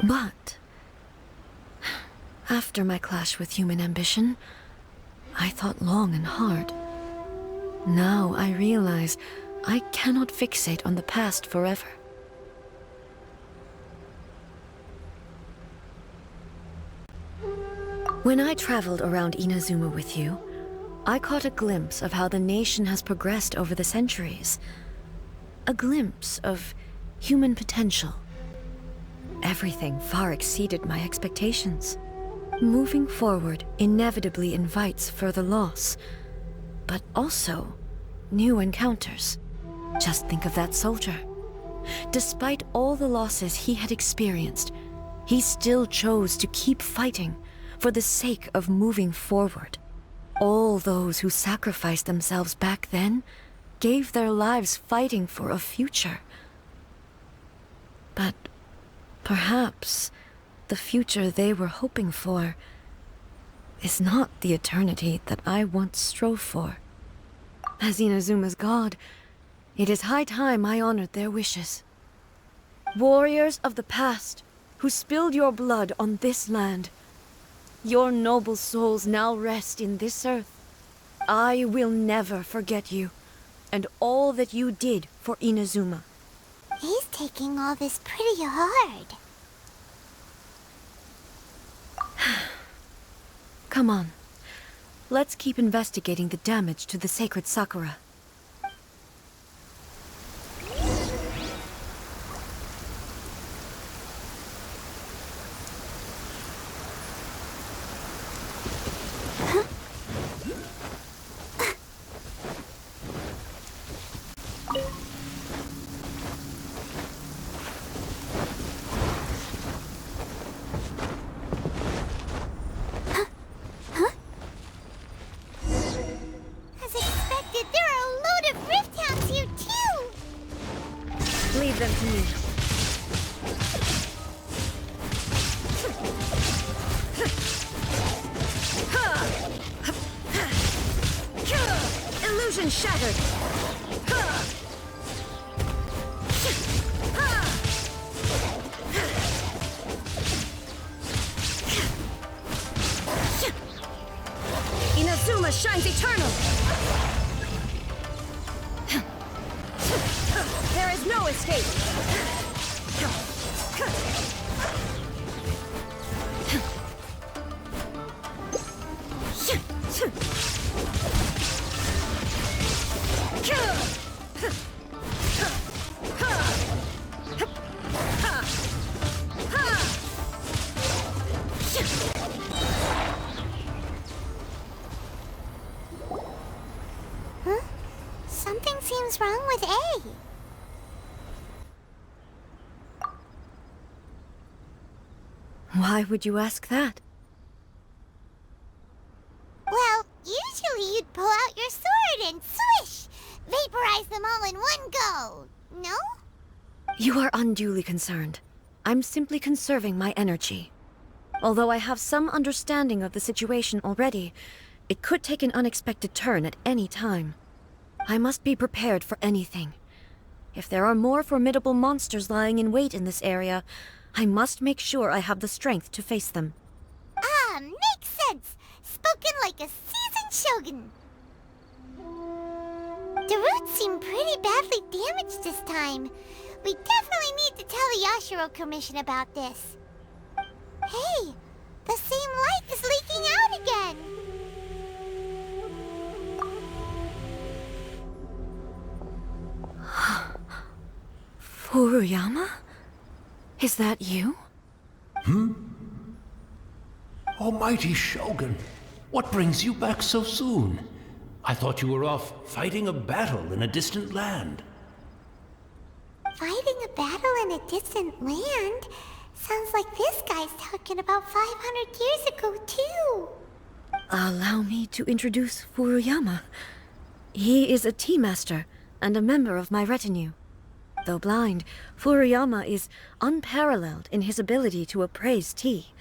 But after my clash with human ambition, I thought long and hard. Now I realize I cannot fixate on the past forever. When I traveled around Inazuma with you, I caught a glimpse of how the nation has progressed over the centuries. A glimpse of human potential. Everything far exceeded my expectations. Moving forward inevitably invites further loss, but also new encounters. Just think of that soldier. Despite all the losses he had experienced, he still chose to keep fighting for the sake of moving forward. All those who sacrificed themselves back then gave their lives fighting for a future. But perhaps the future they were hoping for is not the eternity that I once strove for. As Inazuma's god, it is high time I honored their wishes. Warriors of the past, who spilled your blood on this land, your noble souls now rest in this earth. I will never forget you, and all that you did for Inazuma. He's taking all this pretty hard. Come on. Let's keep investigating the damage to the sacred Sakura. Leave them to me. Illusion shattered. Inazuma shines eternal. There is no escape! Huh? Something seems wrong with Ei. Why would you ask that? Well, usually you'd pull out your sword and swish! Vaporize them all in one go, no? You are unduly concerned. I'm simply conserving my energy. Although I have some understanding of the situation already, it could take an unexpected turn at any time. I must be prepared for anything. If there are more formidable monsters lying in wait in this area, I must make sure I have the strength to face them. Ah, makes sense! Spoken like a seasoned shogun! The roots seem pretty badly damaged this time. We definitely need to tell the Yashiro Commission about this. Hey! The same light is leaking out again! Furuyama? Is that you? Almighty Shogun, what brings you back so soon? I thought you were off fighting a battle in a distant land. Fighting a battle in a distant land? Sounds like this guy's talking about 500 years ago, too. Allow me to introduce Furuyama. He is a tea master and a member of my retinue. Though blind, Furuyama is unparalleled in his ability to appraise tea.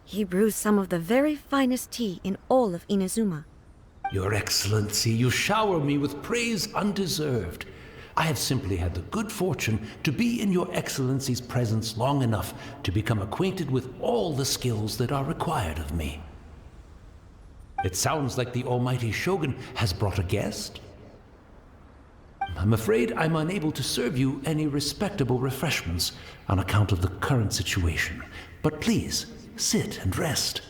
He brews some of the very finest tea in all of Inazuma. Your Excellency, you shower me with praise undeserved. I have simply had the good fortune to be in your Excellency's presence long enough to become acquainted with all the skills that are required of me. It sounds like the almighty Shogun has brought a guest. I'm afraid I'm unable to serve you any respectable refreshments on account of the current situation, but please, sit and rest.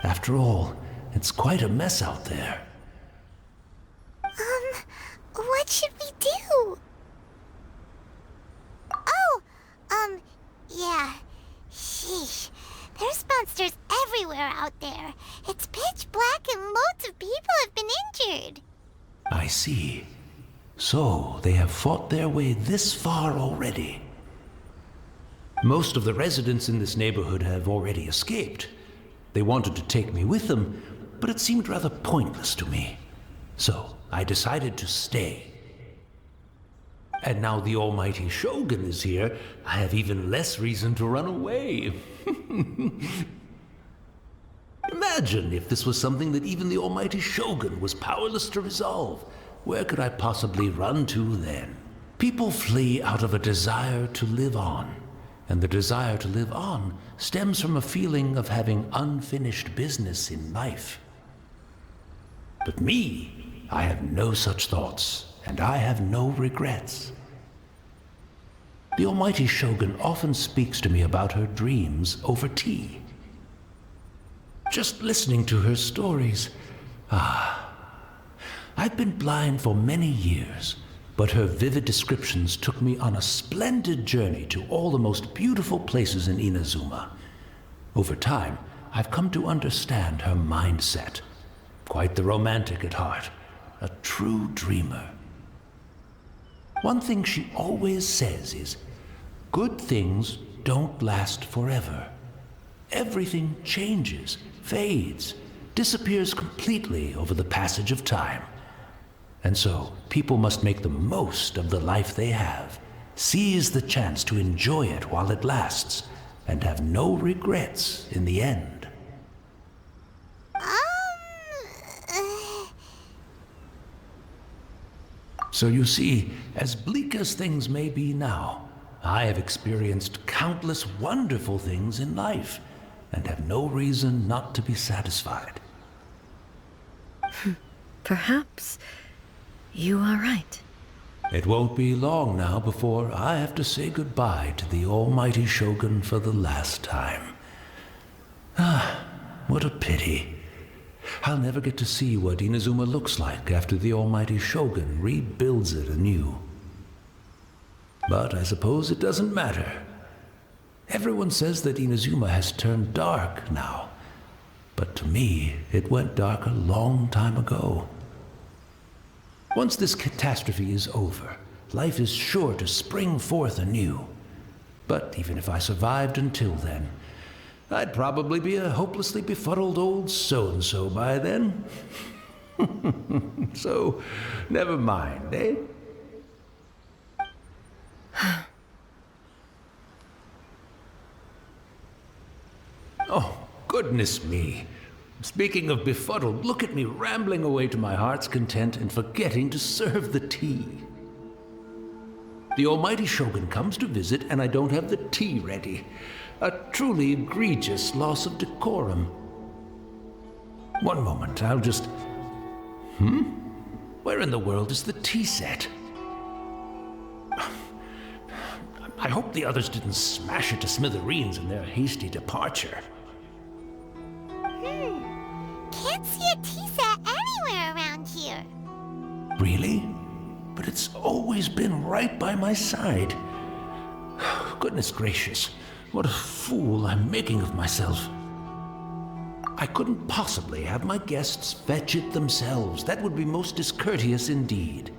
After all, it's quite a mess out there. What should we do? Oh, yeah. Sheesh. There's monsters everywhere out there. It's pitch black and loads of people have been injured. I see. So, they have fought their way this far already. Most of the residents in this neighborhood have already escaped. They wanted to take me with them, but it seemed rather pointless to me. So, I decided to stay. And now the almighty Shogun is here, I have even less reason to run away. Imagine if this was something that even the almighty Shogun was powerless to resolve. Where could I possibly run to then? People flee out of a desire to live on. And the desire to live on stems from a feeling of having unfinished business in life. But me, I have no such thoughts, and I have no regrets. The almighty Shogun often speaks to me about her dreams over tea. Just listening to her stories, I've been blind for many years, but her vivid descriptions took me on a splendid journey to all the most beautiful places in Inazuma. Over time, I've come to understand her mindset. Quite the romantic at heart, a true dreamer. One thing she always says is, good things don't last forever. Everything changes, fades, disappears completely over the passage of time. And so, people must make the most of the life they have, seize the chance to enjoy it while it lasts, and have no regrets in the end. So you see, as bleak as things may be now, I have experienced countless wonderful things in life, and have no reason not to be satisfied. Perhaps you are right. It won't be long now before I have to say goodbye to the almighty Shogun for the last time. What a pity. I'll never get to see what Inazuma looks like after the almighty Shogun rebuilds it anew. But I suppose it doesn't matter. Everyone says that Inazuma has turned dark now, but to me, it went dark a long time ago. Once this catastrophe is over, life is sure to spring forth anew. But even if I survived until then, I'd probably be a hopelessly befuddled old so-and-so by then. So, never mind, eh? Oh, goodness me. Speaking of befuddled, look at me rambling away to my heart's content and forgetting to serve the tea. The almighty Shogun comes to visit and I don't have the tea ready. A truly egregious loss of decorum. One moment, I'll just... Where in the world is the tea set? I hope the others didn't smash it to smithereens in their hasty departure. Can't see a tea set anywhere around here. Really? But it's always been right by my side. Goodness gracious, what a fool I'm making of myself. I couldn't possibly have my guests fetch it themselves. That would be most discourteous indeed.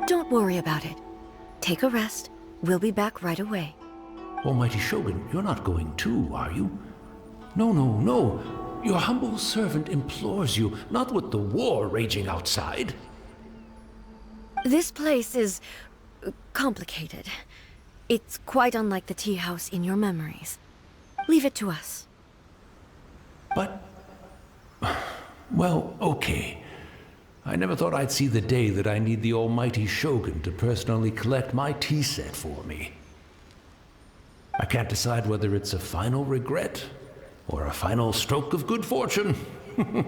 Don't worry about it. Take a rest. We'll be back right away. Almighty Shogun, you're not going too, are you? No. Your humble servant implores you, not with the war raging outside. This place is complicated. It's quite unlike the tea house in your memories. Leave it to us. But... well, okay. I never thought I'd see the day that I need the almighty Shogun to personally collect my tea set for me. I can't decide whether it's a final regret or a final stroke of good fortune. Where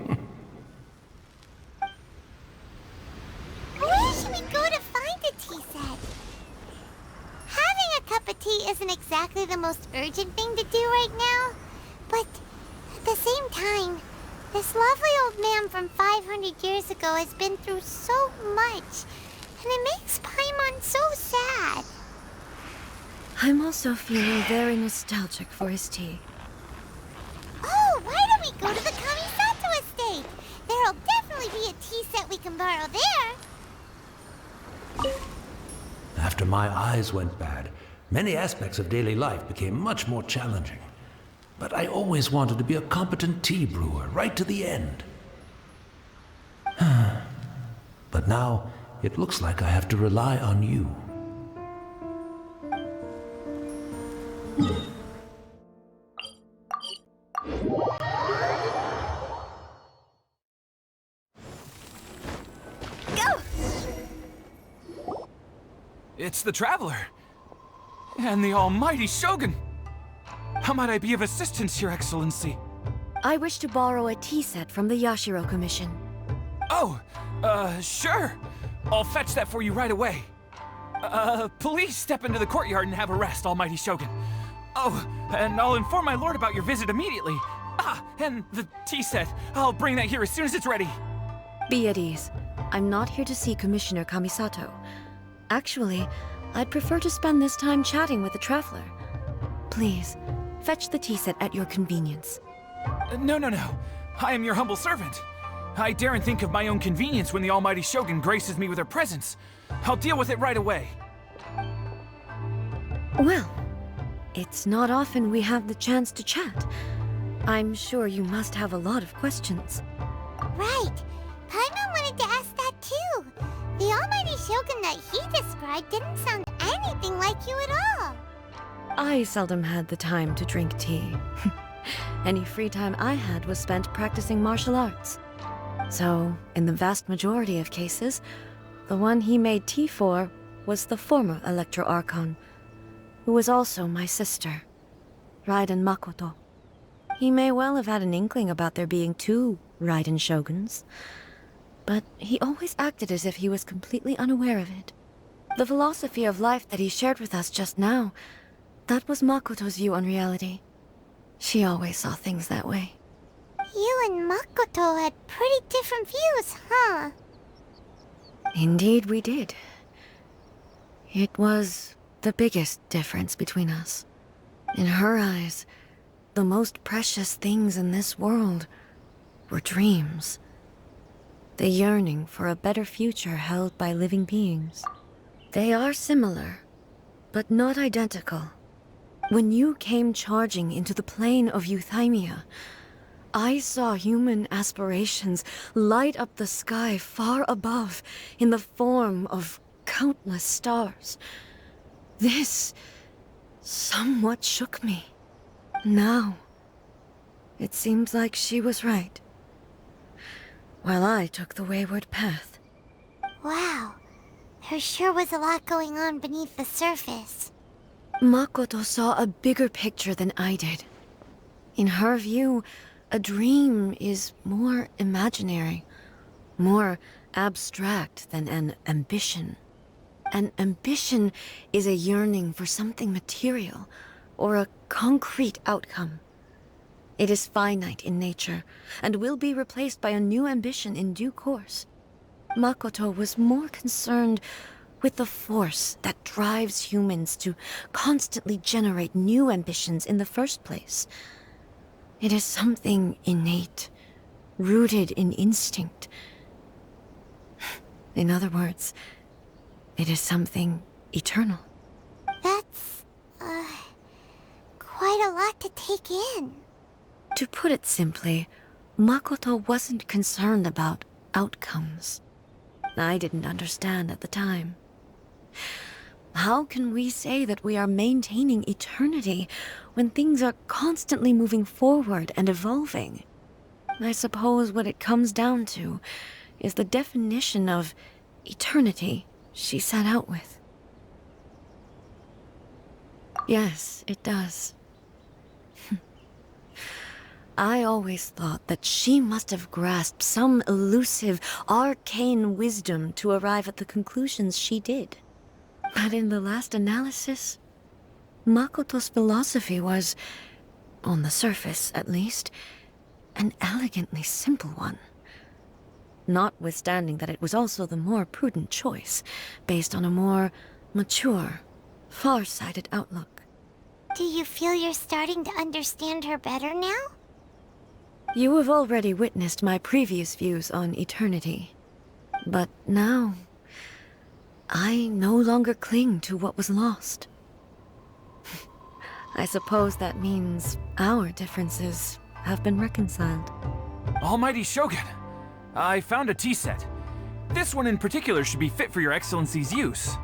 should we go to find a tea set? Having a cup of tea isn't exactly the most urgent thing to do right now, but at the same time, this lovely old man from 500 years ago has been through so much, and it makes Paimon so sad. I'm also feeling very nostalgic for his tea. Oh, why don't we go to the Kamisato estate? There'll definitely be a tea set we can borrow there. After my eyes went bad, many aspects of daily life became much more challenging. But I always wanted to be a competent tea brewer right to the end. But now, it looks like I have to rely on you. Go! It's the Traveler. And the almighty Shogun. How might I be of assistance, Your Excellency? I wish to borrow a tea set from the Yashiro Commission. Oh, sure. I'll fetch that for you right away. Please step into the courtyard and have a rest, almighty Shogun. Oh, and I'll inform my lord about your visit immediately. Ah, and the tea set. I'll bring that here as soon as it's ready. Be at ease. I'm not here to see Commissioner Kamisato. Actually, I'd prefer to spend this time chatting with the Traveler. Please, fetch the tea set at your convenience. No. I am your humble servant. I daren't think of my own convenience when the almighty Shogun graces me with her presence. I'll deal with it right away. Well, it's not often we have the chance to chat. I'm sure you must have a lot of questions. Right. Paimon wanted to ask that too. The almighty Shogun that he described didn't sound anything like you at all. I seldom had the time to drink tea. Any free time I had was spent practicing martial arts. So, in the vast majority of cases, the one he made tea for was the former Electro Archon, who was also my sister, Raiden Makoto. He may well have had an inkling about there being two Raiden Shoguns, but he always acted as if he was completely unaware of it. The philosophy of life that he shared with us just now, that was Makoto's view on reality. She always saw things that way. You and Makoto had pretty different views, huh? Indeed we did. It was the biggest difference between us. In her eyes, the most precious things in this world were dreams. The yearning for a better future held by living beings. They are similar, but not identical. When you came charging into the plane of Euthymia, I saw human aspirations light up the sky far above in the form of countless stars. This somewhat shook me. Now, it seems like she was right, while I took the wayward path. Wow. There sure was a lot going on beneath the surface. Makoto saw a bigger picture than I did. In her view, a dream is more imaginary, more abstract than an ambition. An ambition is a yearning for something material, or a concrete outcome. It is finite in nature, and will be replaced by a new ambition in due course. Makoto was more concerned with the force that drives humans to constantly generate new ambitions in the first place. It is something innate, rooted in instinct. In other words, it is something eternal. That's, quite a lot to take in. To put it simply, Makoto wasn't concerned about outcomes. I didn't understand at the time. How can we say that we are maintaining eternity when things are constantly moving forward and evolving? I suppose what it comes down to is the definition of eternity she set out with. Yes, it does. I always thought that she must have grasped some elusive, arcane wisdom to arrive at the conclusions she did. But in the last analysis, Makoto's philosophy was, on the surface at least, an elegantly simple one. Notwithstanding that it was also the more prudent choice, based on a more mature, far-sighted outlook. Do you feel you're starting to understand her better now? You have already witnessed my previous views on eternity. But now, I no longer cling to what was lost. I suppose that means our differences have been reconciled. Almighty Shogun, I found a tea set. This one in particular should be fit for your Excellency's use.